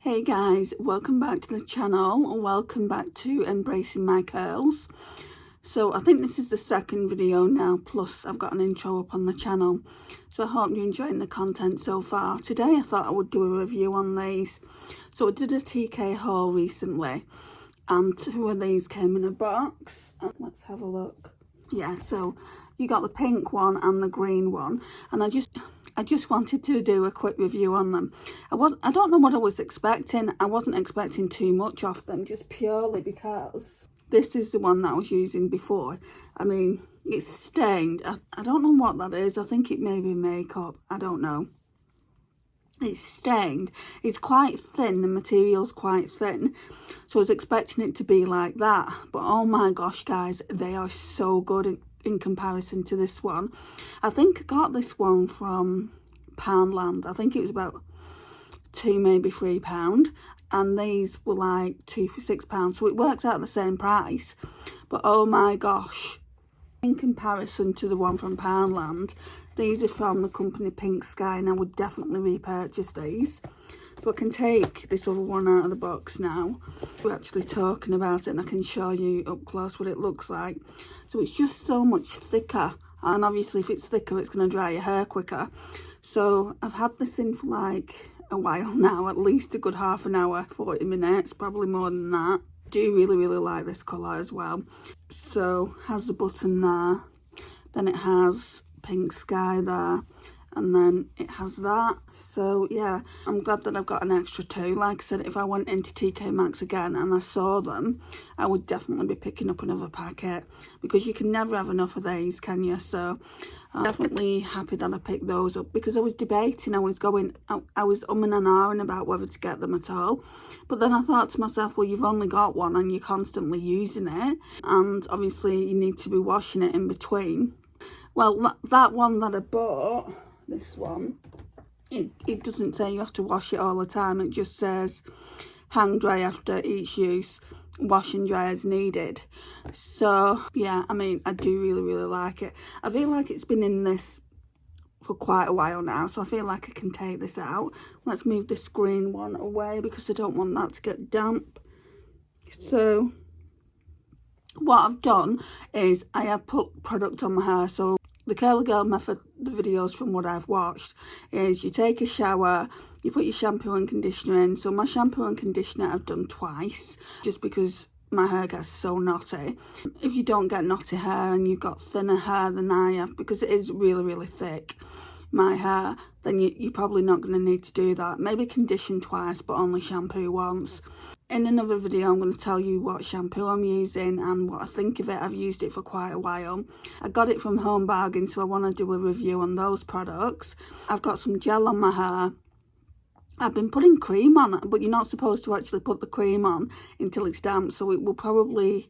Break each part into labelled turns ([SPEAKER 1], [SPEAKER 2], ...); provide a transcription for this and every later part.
[SPEAKER 1] Hey guys, welcome back to the channel and welcome back to Embracing My Curls. So I think this is the second video now, plus I've got an intro up on the channel. So I hope you're enjoying the content so far. Today I thought I would do a review on these. So I did a TK haul recently and two of these came in a box. Let's have a look. Yeah, so you got the pink one and the green one, and I just wanted to do a quick review on them. I don't know what I was expecting. I wasn't expecting too much of them, just purely because this is the one that I was using before. I mean, it's stained. I don't know what that is. I think it may be makeup. I don't know. It's stained. It's quite thin. The material's quite thin. So I was expecting it to be like that. But oh my gosh, guys, they are so good in comparison to this one. I think I got this one from Poundland. I think it was about £2, maybe £3. And these were like 2 for £6. So it works out the same price. But oh my gosh, in comparison to the one from Poundland, these are from the company Pink Sky, and I would definitely repurchase these. So I can take this other one out of the box now. We're actually talking about it and I can show you up close what it looks like. So it's just so much thicker, and obviously if it's thicker it's going to dry your hair quicker. So I've had this in for like a while now, at least a good half an hour, 40 minutes, probably more than that. I do really like this colour as well. So has the button there, then it has Pink Sky there, and then it has that. So yeah, I'm glad that I've got an extra two. Like I said, if I went into TK Maxx again and I saw them, I would definitely be picking up another packet, because you can never have enough of these, can you? So I'm definitely happy that I picked those up, because I was debating, I was umming and ahhing about whether to get them at all. But then I thought to myself, well, you've only got one and you're constantly using it, and obviously you need to be washing it in between. Well, that one that I bought, this one, it doesn't say you have to wash it all the time. It just says hang dry after each use, wash and dry as needed. So yeah, I mean, I do really like it. I feel like it's been in this for quite a while now, so I feel like I can take this out. Let's move this green one away because I don't want that to get damp. So what I've done is I have put product on my hair. So the Curly Girl method, the videos from what I've watched, is you take a shower, you put your shampoo and conditioner in. So my shampoo and conditioner I've done twice, just because my hair gets so knotty. If you don't get knotty hair and you've got thinner hair than I have, because it is really thick, my hair, then you're probably not going to need to do that. Maybe condition twice, but only shampoo once. In another video, I'm going to tell you what shampoo I'm using and what I think of it. I've used it for quite a while. I got it from Home Bargains, so I want to do a review on those products. I've got some gel on my hair. I've been putting cream on, but you're not supposed to actually put the cream on until it's damp, so it will probably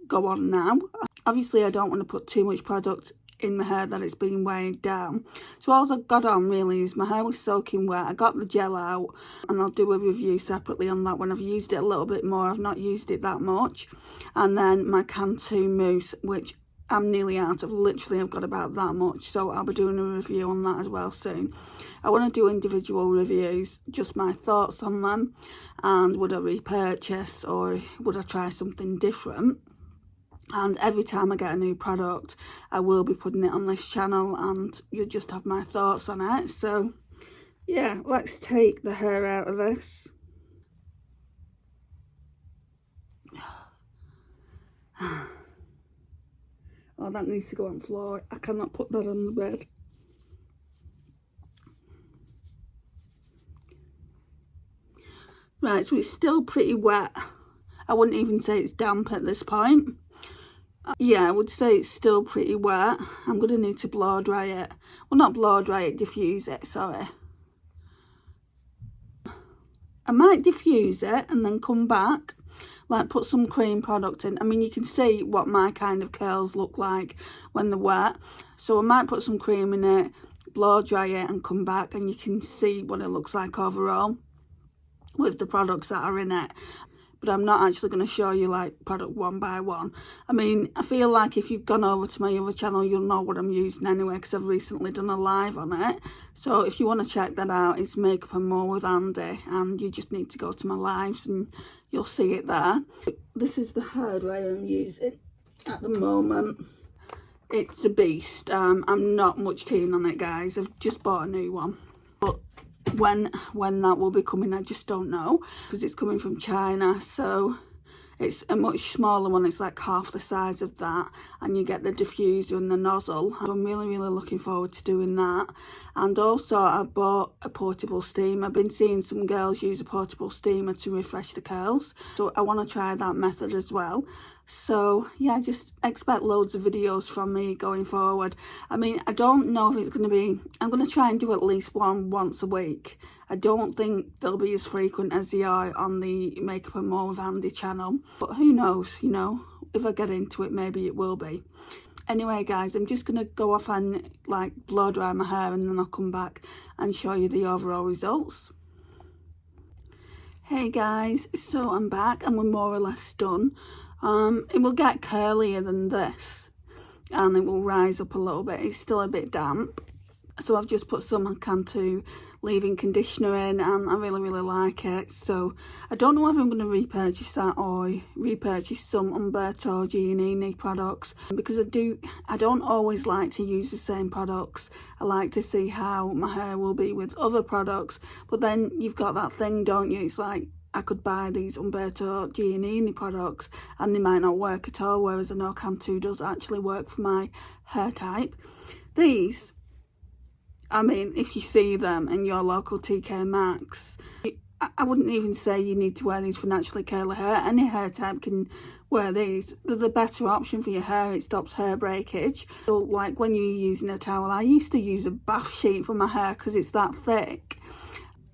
[SPEAKER 1] go on now. Obviously, I don't want to put too much product in my hair that it's been weighed down. So all I've got on really is my hair was soaking wet. I got the gel out, and I'll do a review separately on that when I've used it a little bit more. I've not used it that much. And then my Cantu mousse, which I'm nearly out of. Literally I've got about that much, so I'll be doing a review on that as well soon. I want to do individual reviews, just my thoughts on them, and would I repurchase or would I try something different. And every time I get a new product, I will be putting it on this channel and you'll just have my thoughts on it. So yeah, let's take the hair out of this. Oh, that needs to go on the floor. I cannot put that on the bed. Right, so it's still pretty wet. I wouldn't even say it's damp at this point. Yeah, I would say it's still pretty wet. I'm going to need to blow dry it. Well, not blow dry it, diffuse it, sorry. I might diffuse it and then come back, like put some cream product in. I mean, you can see what my kind of curls look like when they're wet. So I might put some cream in it, blow dry it and come back, and you can see what it looks like overall with the products that are in it. but I'm not actually going to show you like product one by one. I mean, I feel like if you've gone over to my other channel, you'll know what I'm using anyway, because I've recently done a live on it. So if you want to check that out, it's Makeup and More with Andy, and you just need to go to my lives and you'll see it there. This is the hairdryer I'm using at the moment. It's a beast. I'm not much keen on it, guys. I've just bought a new one, but when that will be coming, I just don't know, because it's coming from China. So it's a much smaller one. It's like half the size of that, and you get the diffuser and the nozzle. I'm really looking forward to doing that. And also I bought a portable steamer. I've been seeing some girls use a portable steamer to refresh the curls, so I want to try that method as well. So yeah, just expect loads of videos from me going forward. I mean, I don't know if it's going to be, I'm going to try and do at least one once a week. I don't think they'll be as frequent as they are on the Makeup and More with Andy channel, but who knows, you know, if I get into it, maybe it will be. Anyway guys, I'm just going to go off and like blow dry my hair, and then I'll come back and show you the overall results. Hey guys, so I'm back and we're more or less done. It will get curlier than this, and it will rise up a little bit. It's still a bit damp, so I've just put some Cantu leave-in conditioner in, and I really like it. So I don't know if I'm going to repurchase that or repurchase some Umberto Giannini products, because I don't always like to use the same products. I like to see how my hair will be with other products, but then you've got that thing, don't you? It's like, I could buy these Umberto Giannini products and they might not work at all, whereas I know Cantu does actually work for my hair type. These, I mean, if you see them in your local TK Maxx, I wouldn't even say you need to wear these for naturally curly hair. Any hair type can wear these. They're the better option for your hair. It stops hair breakage. So like when you're using a towel, I used to use a bath sheet for my hair because it's that thick.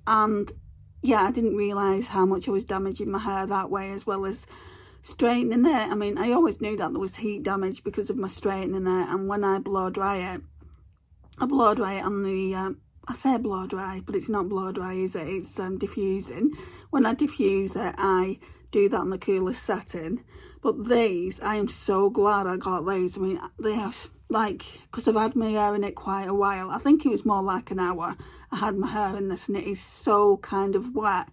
[SPEAKER 1] And yeah, I didn't realise how much I was damaging my hair that way, as well as straightening it. I mean, I always knew that there was heat damage because of my straightening it, and when I blow dry it, I blow dry it on the, I say blow dry, but it's not blow dry, is it? It's diffusing. When I diffuse it, I do that on the coolest setting. But these, I am so glad I got these. I mean, they have, like, because I've had my hair in it quite a while. I think it was more like an hour. I had my hair in this, and it is so kind of wet.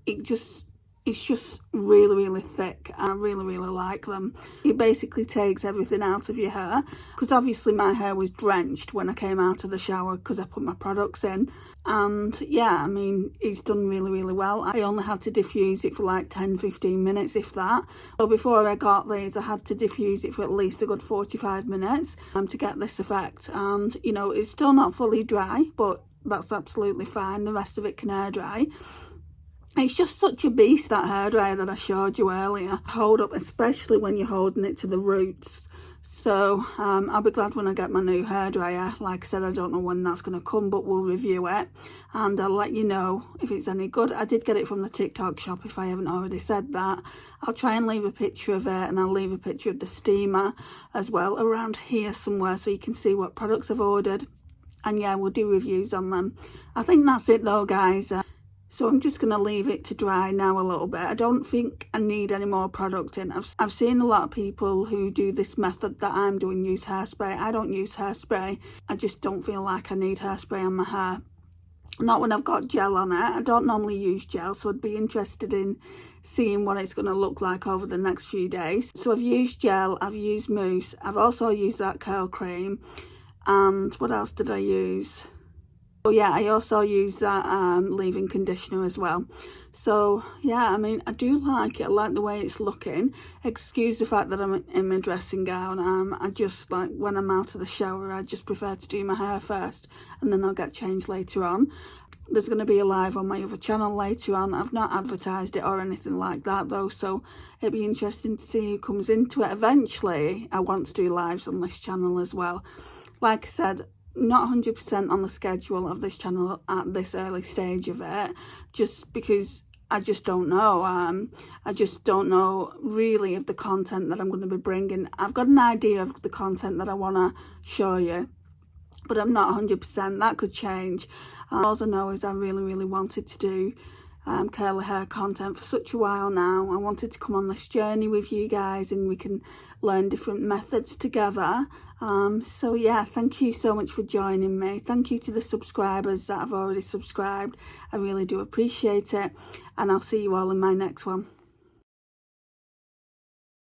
[SPEAKER 1] It's just really thick. I really like them. It basically takes everything out of your hair, because obviously my hair was drenched when I came out of the shower because I put my products in. And yeah, I mean, it's done really well. I only had to diffuse it for like 10-15 minutes, if that. So before I got these, I had to diffuse it for at least a good 45 minutes to get this effect. And you know, it's still not fully dry, but that's absolutely fine. The rest of it can air dry. It's just such a beast, that hairdryer that I showed you earlier. Hold up, especially when you're holding it to the roots. So I'll be glad when I get my new hairdryer. Like I said, I don't know when that's going to come, but we'll review it and I'll let you know if it's any good. I did get it from the TikTok shop, if I haven't already said that. I'll try and leave a picture of it, and I'll leave a picture of the steamer as well around here somewhere, so you can see what products I've ordered. And yeah, we'll do reviews on them. I think that's it though, guys. So I'm just going to leave it to dry now a little bit. I don't think I need any more product in. I've seen a lot of people who do this method that I'm doing use hairspray. I don't use hairspray. I just don't feel like I need hairspray on my hair. Not when I've got gel on it. I don't normally use gel, so I'd be interested in seeing what it's going to look like over the next few days. So I've used gel, I've used mousse. I've also used that curl cream. And what else did I use? Oh yeah, I also use that leave-in conditioner as well. So yeah, I mean, I do like it. I like the way it's looking. Excuse the fact that I'm in my dressing gown. I just, like, when I'm out of the shower, I just prefer to do my hair first, and then I'll get changed later on. There's going to be a live on my other channel later on. I've not advertised it or anything like that though, so it'd be interesting to see who comes into it. Eventually, I want to do lives on this channel as well. Like I said, not 100% on the schedule of this channel at this early stage of it, just because I just don't know. I just don't know really of the content that I'm going to be bringing. I've got an idea of the content that I want to show you, but I'm not 100%. That could change. All I know is I really wanted to do curly hair content for such a while now. I wanted to come on this journey with you guys and we can learn different methods together. So yeah, thank you so much for joining me. Thank you to the subscribers that have already subscribed. I really do appreciate it, and I'll see you all in my next one.